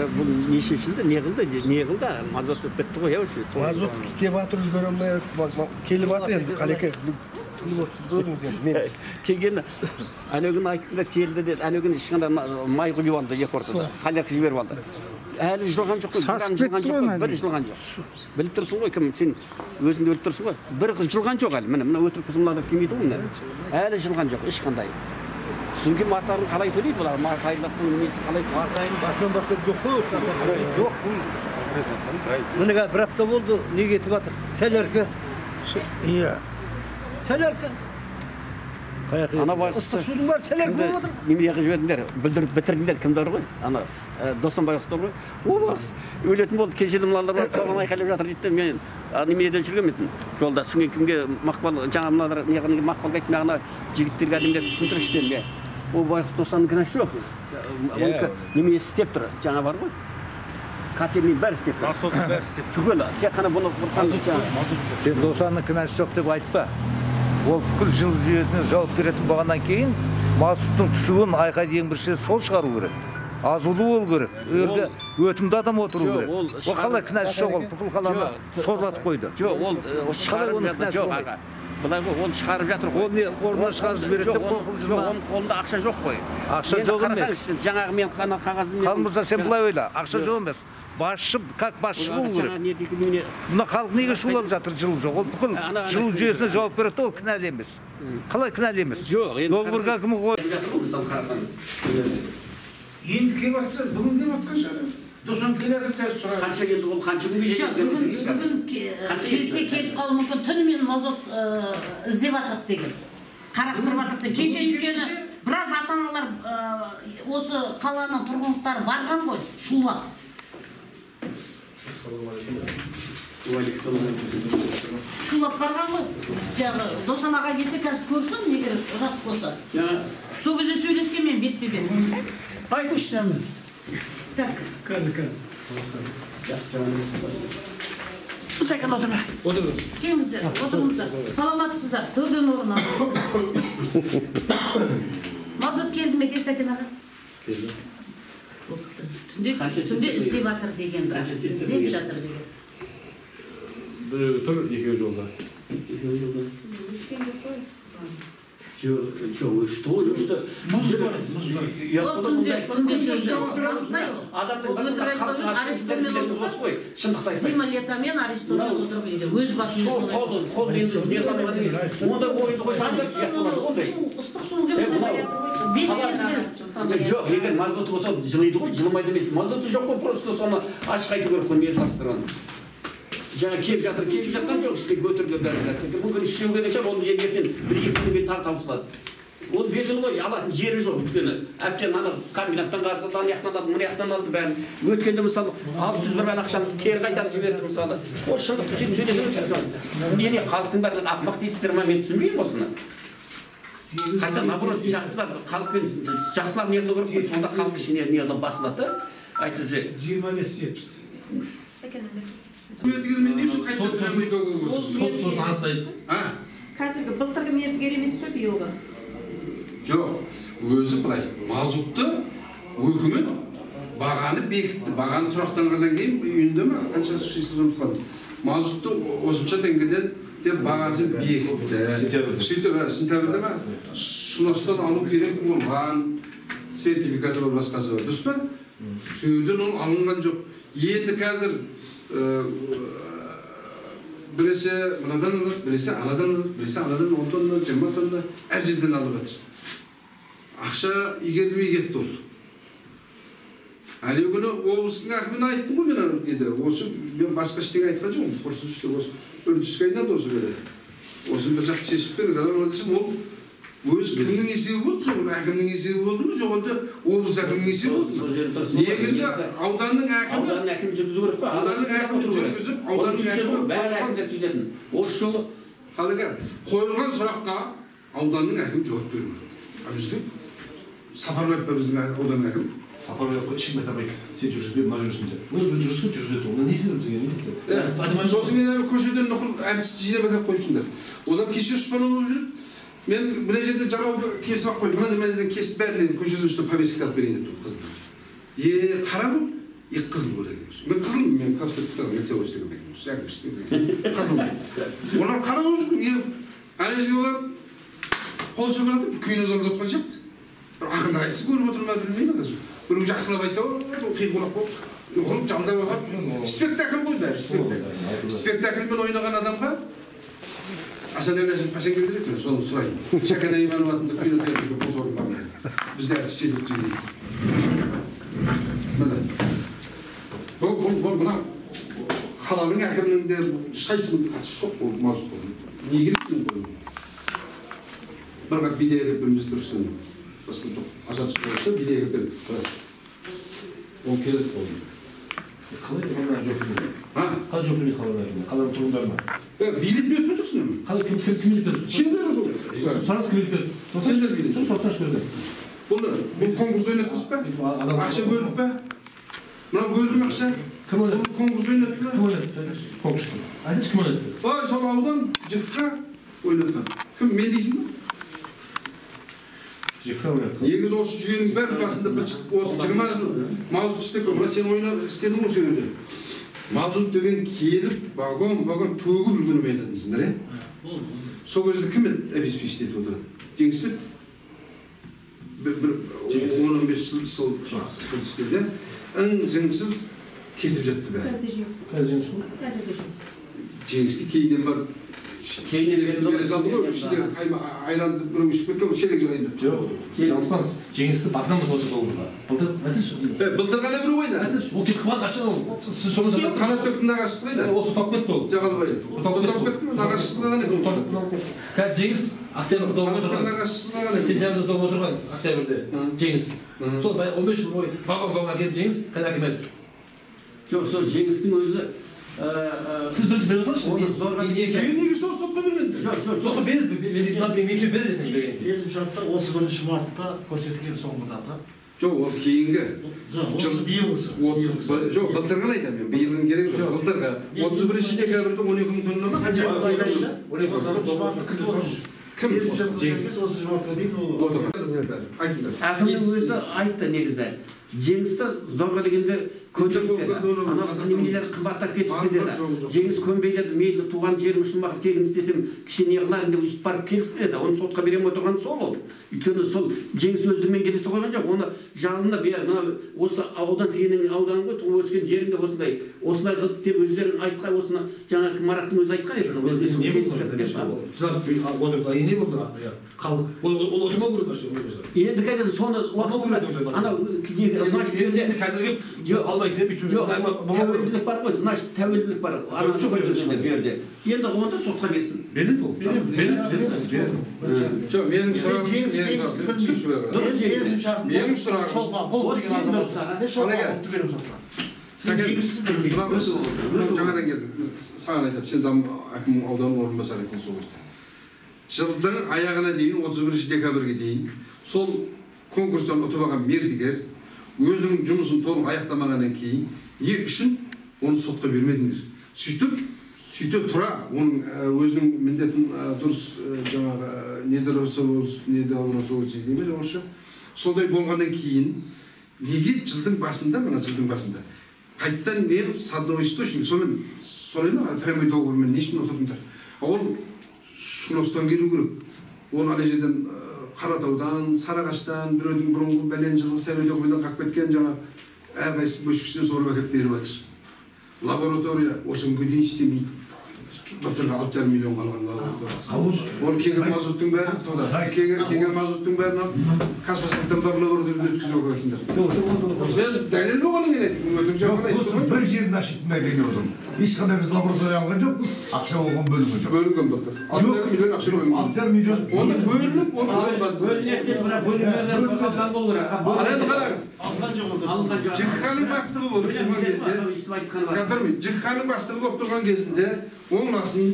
бұл нешіншілді, не қылды, мазот бітті ғой, өші. Мазот кеп атыр үлгер алмай, келіп аты енді, қалеке. Келгені, әнегін айттында келді деді, әнегін ішқанда май құйып алды, екі ортада, саляқ жіберіп алды. Әлі жылған жоқ қой, бір жылған жоқ. Біліп тұрсың ғой, кім, сен өзіңді біліп тұрсың ғой, бір жылған жоқ әлі, мына өтірік қызымлады келмейді ғой, әлі жылған жоқ, ешқандай. Сүнге мартарын қалай төлейді бұлар, мартайылықтың несі қалай? Мартайын басынан бастап жоқ қой, жоқ бұл. Мұныға бір апта болды, не кетіп атыр? Сәлеркі. Иә. Сәлеркі. Ыстық судың бар, сәлеркі болып отыр. Немеге жібердіңдер, бүлдіріп бітірдіңдер, кімдер ғой? Досанбай Құстар ғой? О, барыс. Өлетін болды, кешеді мыналар бар, соған айқайлап жатыр дейді. Мен немеден жүрген етін. Жолда сүнген кімге мақпал, жаңа мыналар мақпал қайтын ағына жігіттерге әдемдер түсіндір іштерге. О, Байқұс Досанның кінәсі жоқ. Неме істеп тұр, жаңа бар ғой? Катермен бәрі істеп тұр. Насосы бәрі істеп тұр. Түгел, тек қана бұны бұрқан Сен Досанның кінәсі жоқ деп айтпа. Ол бүкіл жыл жүйесіне жауап беретін болғаннан кейін мазуттың түсуін айқайды ең бірінші сол шығару керек. Азулы ол керек. Өтімді адам отыру керек. Ол қалай кінәсі жоқ, ол бүкіл қаланы сорлатып қойды. Жоқ, ол шығарып жатыр. Бұлай ғой, ол шығарып жатыр. Ол не орнынан шығарып жібереді деп жоқ, оның қолында ақша жоқ қой. Ақша жоқ емес. Жаңағы мен қағазын... Қалмырза сен бұлай ойла, ақша жоқ емес. Басшы, как басшы болу керек. Мұна халық неге шулап жатыр жылу жоқ? Ол бүкіл жылу жүйесіне жауап береді, ол кінәлі емес. Қалай кінәлі емес? Жоқ, Доғырға кімі қой? Енді кеп атса, бүгін кеп атқан шығар. Досан келеді тәс сұрайды. Қанша келді ол, қанша күнге жетеді? Бүгін келсе келіп қалу мүмкін, түнімен мазот іздеп атырық деген. Қарастырып атырық деген. Кеше өйткені біраз ата-аналар осы қаланың тұрғындары барған ғой, шулап. Шулап барған ғой. Жағы Досан аға келсе қазір көрсін, егер рас болса. Сол кезде сөйлескен мен бетпе-бет. Айтыңызшы әмін. Так. Қазір. Мұсайқан отырмақ. Отырыңыз. Келіңіздер, отырыңыздар. Саламатсыздар, төрден орын алыңыз. Мазут келді ме Сәкен аға? Келді. Түнде іздеп жатыр деген. Іздеп жатыр деген. Тұр екеу жолда. Үшкен жоқ қой. Жоқ, өшті. Түнде жүрді, басынай ол. Арестонмен отырып, зима-летамен Арестонмен отырып үйде. Өз басында солай. Қол енді онда ойынды қойсаңыз, ыстық суын кемістен баятыр ғой. Бес кезден. Жоқ, егер мазоты болса жылайды ғой, жылмайды емес. Мазоты жоқ қой, просто соны ашық айту керек қой, не тастырған. Жаңа келіп жатқан жоқ, іште көтірге бәрі жатыр. Мүмкін үшеуге де шығар, оны ертең бір-екі күнге тауысылады. Ол белгілі ғой, алатын жері жоқ, өйткені әбден ана комбинаттан қарыздан яқтан алды, мұны яқтан алды бәрін. Өткенде мысалы 600 бір ақшаны кері қайтарып жіберді мысалы. Ол шындықты сөйлесеңіз, неге халықтың бәрі ақымақ дейсіздер ме, мен түсінбеймін осыны. Қайта наоборот жақсылар, халықпен жақсылар неғылу керек қой, сонда халық ішіне неғылу басылады. Айтызы 25-70. Мердігермен не үшін қайта біреуді Сосын анықтайды. Қазіргі былтырғы мердігер емес қой биылғы. Жоқ, өзі былай, мазутты өкімет бағаны бекітті. Бағаны тұрақтанғаннан кейін үйінде ме қанша шишілі ұмытқан. Мазутты осынша теңгеден деп бағасы бекітті. Сентябрьде ме? Шынастан алу керек болған сертификаты бар басқасы бар. Дұрыс па? Сөйден ол алынған жоқ. Енді қазір біресе мынадан алады, біресе анадан алады, біресе анадан 10 тонна, 20 тонна әр жерден алып жатыр. Ақша игерілмей кетті ол. Әлі күні облыстың әкіміне айттым ғой мен деді. Осы мен басқа ештеңе айтқан жоқпын. Құрсынышты осы үрдіске айналды осы бере. Осы бір жақты шешіп беріңіз. Адам десем ол өз кімнің есебі болды, соғын әкімнің есебі болды ма, жоқ онда облыс әкімнің есебі болды ма? Негізі ауданның әкімі жүргізу керек қой. Ауданның әкімі жүргізіп, ауданның әкімі бәрі әкімдер сөйлетін. Осы жолы қойылған сұраққа ауданның әкімі жауап беру керек. Біздің Сапарбаев па біздің ауданның әкімі? Сапарбаев ешкім айтамайды. Сен жүргізбе, мына жүргізінде. Жүргізеді, оны не істедім сізге, не істедім? Сосын мен көшеден нұқыр әртісті жинап әкеп қойыпсыңдар. Одан кеше ұшпан болып жүріп, мен мына жерде жаңа кесіп ақ қойып, мына жерден кесіп бәрінен көшеден үстін повестка алып берейін деп тұрып қызылдар. Қара бұл, қызыл бөлек емес. Мен қызыл, мен Красноярского лицея істеген екенбіз. Яғни қызыл. Олар қарап жүр, не ана жерге барып қол шабыратып, күйіне зорлап отқан сияқты. Bir ақындар айтысы көріп отыр ма білмеймін қазір. Біреу жақсылап айтса, қиқулап болып, ұқылып жалдап алған. Спектакль ғой бәрі, спектакль. Спектакльмен ойнаған адамға Асан Әләшев қашан келді екен, соны сұрайын. Шәкен Айманов атында кинотеатрға бос орын бар ма? Бізде әртіс жетіп жүрген. Бұл мына қаланың әкімінің де ешқайсының қатысы жоқ ол мазут болу. Не керек бұл? Бірақ бидеге біріміз тұрсын. Басқа жоқ. Азатшылық болса бидеге келіп тұрасыз. Ол келеді болды. Қалай тұрғандар жоқ емес. Қалай жоқ емес қалаларында? Қаланың тұрғындарына? Билет беріп тұрып жүрсің бе? Қалай кім билет берді? Сендер жоқ. Саранск билет берді. Сендер билет. Сорсаңшы көрді. Бұл конкурс ойнатасыз ба? Ақша бөліп ба? Мынау бөлдім ақша. Кім ойнады? Конкурс ойнатты ба? Кім ойнады? Конкурс. Айтыңызшы кім ойнады? Ой, сол аудан жұртқа ойнатқан. Кім, мен дейсің ба? Негіз осы жүйенің бәрі басында осы 20 жыл мазут істеп қой. Мына сен ойнап істедің осы жерде. Мазут деген келіп, вагон төгіп үлгеріп айтатынсыңдар, е? Сол кезде кім обеспечить етіп отырады? Жеңіс бе? Бір 15 жыл істеді. Жеңіссіз кетіп жатты бәрі. Қазір жеңіс ғой? Жеңіске кейден бар. Кейден салды ғой, ішінде айранды бір үшіп кеткен, шелек жалайын деп. Жоқ, жалыспаңыз. Жеңісті басынан бұзып отырды. Былтыр, айтыңызшы. Былтыр ғана біреу ойнады. Айтыңызшы, ол кетіп қалған қашан ол? Сіз соны жатады. Қанатбектің нағашысы қайда? Осы тауып кетті ол. Жағалбай. Тауып кетті, нағашысы ғана. Қазір Жеңіс октябрьде тауып отырған. Нағашысы ғана. Сентябрьде тауып отырған октябрьде. Жеңіс. Сол 15 жыл бойы вагон келді Жеңіс, қазір әкім еді. Жоқ, сол Жеңістің өзі Сіз бірсіз беріп отырсыз? Неге сол сотқа бермеді? Сотқа береді, мекеме береді десең берген. Келісімшартта 31 мартта көрсетілген соңғы дата. Жоқ, ол кейінгі. Осы биылғысы. Жоқ, былтырған айтамын мен, биылғын керек жоқ. Былтырға 31 декабрьде 12.000 тонна ма? Қанша айдайда? 31 мартта кім? Осы мартқа дейін ол. Әкімнің өзі айтты негізі. Жеңісті зорға дегенде көтеріп деді. Анау неменелер қымбаттап кетті деді. Жеңіс көнбей деді, мейлі туған жерім үшін маған тегін істесем кішкене қылайын деп өйстіп барып келісті деді. Оны сотқа беремін отырған сол ол. Өйткені сол Жеңіс өздігімен келісе қойған жоқ. Оны жанында осы аудан сенің ауданың ғой, туып өскен жеріңде осындай қылып деп өздерін айтқан, осыны жаңағы Мараттың өзі айтқан еді. Не болды? Ол отырмау керек қашан. Енді қазір соны тәуелділік бар ғой, значит тәуелділік бар. Енді онда сотқа берсін. Береді ол. Жоқ, менің жаңадан келдім. Саған айтам, сен зам әкім аудан орынбасары екенсің сол кезде. Жылдың аяғына дейін, 31 декабрьге дейін, сол конкурстан ұтып алған мердігер өзінің жұмысын толық аяқтамағаннан кейін не үшін оны сотқа бермедіңдер. Сөйте тұра, оның өзінің міндетін дұрыс жаңағы сондай болғаннан кейін неге жылдың басында қайттан не қылып садовый источник солай ма прямой договормен не үшін отырдыңдар? Ол Шұнастан келу керек. Ол ана жерден Қаратаудан, Сарағаштан, біреудің бұрынғы бәлен жылғы сәуеде қойдан қап кеткен жаңа әрқайсы бөшкісінен сорып әкеп беріп жатыр. Лаборатория осы күнге дейін істемейді. Былтырғы 6,5 миллион қалған лабораториясы. Ол келген мазуттың бәрі, келген мазуттың бәрін Қазбасылықтан бар лабораторияда өткізіп алғансыңдар. Дәлел болғанын келеді. Бір жерін ашытында келіп отырмын. Ешқандай біз лаборатория алған жоқпыз, ақша болған бөлімі жоқ. Бөлінген былтыр. 6,5 миллион ақша бөлінген. 6,5 миллион. Оны бөлініп, оны Жыққаның бастығы болып тұрған кезде, Жыққаның бастығы болып тұрған кезінде, оңласын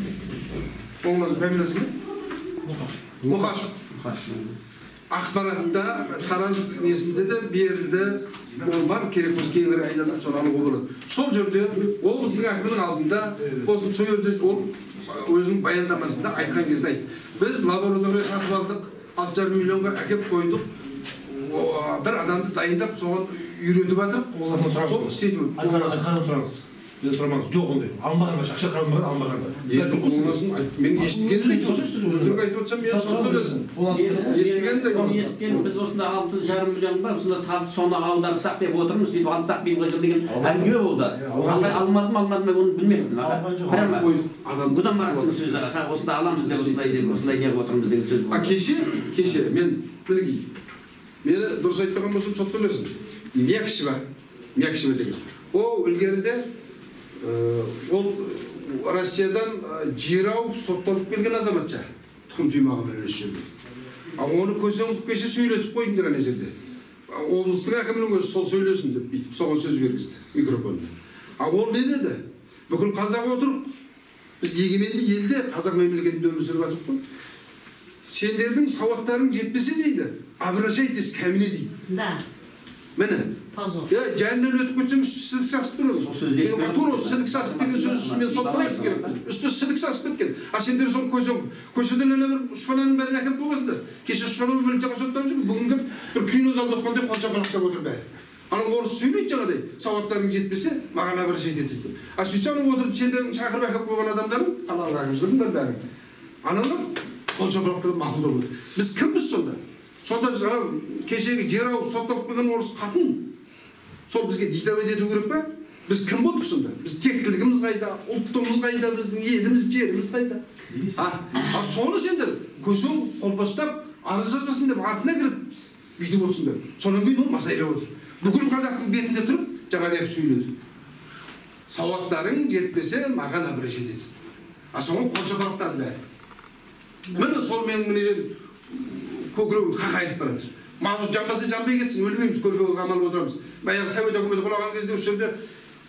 фамилиясы кім? Мұқашев. Ақпаратта, Тараз несінде де берілді, ол бар, керек болса кейінгі айдатып соны алуға болады. Сол жерде облыстың әкімінің алдында, осы сол жерде ол өзінің баяндамасында айтқан кезде айтты. Біз лаборатория сатып алдық, 6,5 миллионға әкеп қойдық, бір адамды дайындап соған үйретіп жатыр. Сол істетіп. Айқанып сұраңыз. Мен сұрамаңыз, жоқ ондай. Алмаған ақша қалмаған, алмағанда. Мен естігенім өтірік айтып отырсам, мен сұқты білесің. Естігенім біз осында 6,5 миллион бар, осында табып соны аударсақ деп отырмыз, сөйтіп алсақ биылғы жыл деген әңгіме болды. Алмадым, оны білмеппін. Прямо бұдан Мараттың сөзі, осында аламыз деп осындай неғып отырмыз деген сөз болды. Кеше, мен мінекей, мені дұрыс айтпаған болсам сотқа білесің. Мякшева деген. Ол ілгеріде ол Россиядан жер ауып сотталып келген азаматша тұқым түймаған бір жерде. Оны көсеңіп кеше сөйлетіп қойдыңдар ана жерде. Облыстың әкімінің өзі сол сөйлесін деп бүйтіп соған сөз бергізді микрофонда. Ол не деді? Бүкіл қазақ отырып, біз егеменді елде қазақ мемлекетінде өмір сүріп жатырмыз ғой. Сендердің сауаттарың жетпесе дейді, обращайтесь ко мне дейді. Да. Міне. Жәннен өтіп кетсең үсті шідік сасып тұрады. Тура шідік сасып деген сөз үстімен соттамайсыз керек. Үсті шідік сасып кеткен. Сендер сол көшеден ана бір ұшпананың бәрін әкеп қойғансыңдар. Кеше ұшпананы милицияға соттап жүр. Бүгін кеп бір кино залда отқандай қолшапалақтап отыр бәрі. Ана орыс сөйлейді жаңағыдай. Сауаттарың жетпесе, маған бір жетесіз деп. Сөйтсе ана отырып сендердің шақырып әкеп қойған адамдардың, қалалық әкімшіліктің бәрі. Аналар қолшапалақтап мақұлдап отыр. Біз кімбіз сонда? Сонда кешегі жер ауып сотталып келген орыс қатын сол бізге дидаует ету керек па? Біз кім болдық сонда? Біз тектілігіміз қайда, ұлттығымыз қайда, біздің еліміз, жеріміз қайда? Соны сендер көсең қолпаштап, арыз жазбасын деп артына кіріп бүйтіп отырсыңдар. Сонан кейін ол масайлап отыр. Бүкіл қазақтың бетінде тұрып, жаңа деп сөйледі. Сауаттарың жетпесе, маған абырой жетесің. Соған қолшапалақтады бәрі. Міне сол менің көкірегім қақайып баратыр. Мазут жанбаса жанбай кетсін, өлмейміз, көрпеге қамалып отырамыз. Баяғы совет үкіметі құлаған кезде осы жерде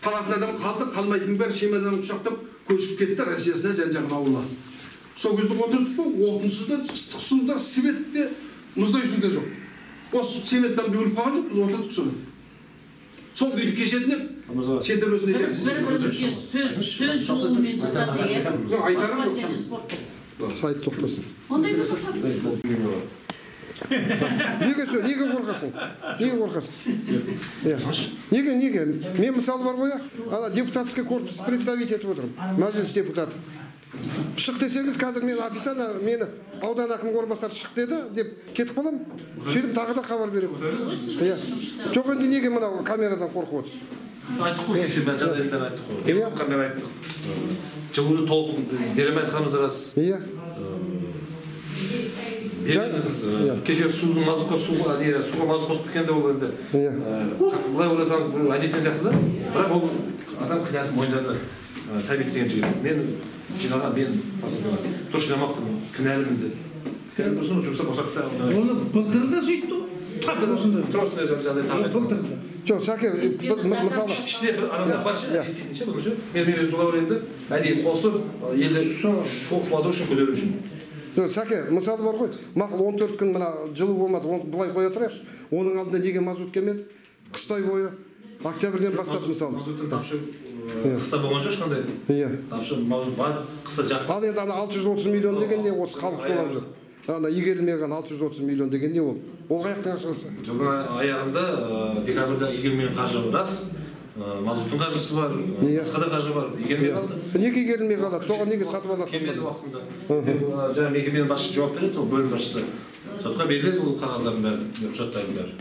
қалатын адам қалды, қалмайтын бәрі чемоданын құшақтап көшіп кетті Россиясына, жан-жағын ауылға. Сол кезде отырдық қой, отынсыз да, ыстық суда, светте, мұздай суда жоқ. Осы цеметтен өліп қалған жоқ, біз отырдық соны. Сол күйді кешетіне, сендер өзіне сөз жолымен жатады. Айтарым жоқ. Сайт тоқтасын. Ондай да тоқтап. Неге қорқасың? Неге? Мен мысалы бар ғой, ана депутатский корпус представить етіп отырмын. Мәжіліс депутаты. Шық десеңіз, қазір мен официально мені аудан әкім орынбасары шық деді деп кетіп қаламын. Сөйтіп тағы да хабар беремін. Жоқ енді неге мынау камерадан қорқып отырсыз? Айттық қой, кеше мен жағдайымдан айттық қой. Қандай айттық. Жылуды толық беремей айтқанымыз рас. Иә. Береміз. Кеше суға мазут қосып кеткенде ол енді. Бұлай ойласаңыз, бұл әдесен сияқты да. Бірақ ол адам кінәсін мойындады. Сәбит деген жігіт. Мен жиналған, мен дұрыс жинамаппын, кінәлімін деді. Кінәлі дұрысын жұмсап қосақта. Оны былтырда сөйтті. Жоқ, Сәке, мысалы... Іште адамдар бар ше, естейтін ше, бұл ше. Мен өзі тұлау енді, әдейі қосып, елді шуату үшін көдеру үшін. Сәке, мысалы бар ғой, мақыл 14 күн мына жылу болмады, бұлай қоя тұрайықшы. Оның алдында неге мазут келмеді? Қыстай бойы, октябрьден бастап мысалы. Мазуттың тапшы қыста болған жоқ ешқандай. Тапшы мазут бар, қыста жақты. Ал енді 630 миллион дегенде осы халық солап жүр. Ана игерілмеген 630 миллион деген не ол? Ол қаяқтың ақшасы? Жылдың аяғында декабрьда игерілмеген қаржы рас. Мазуттың қаржысы бар, басқа да қаржы бар. Игерілмей қалды. Неге игерілмей қалады? Соған неге сатып аласың? Келмеді уақытында. Жаңа мекеменің басшысы жауап береді, ол бөлім басшысы. Сотқа беріледі ол қағаздардың бәрі, құжаттардың бәрі.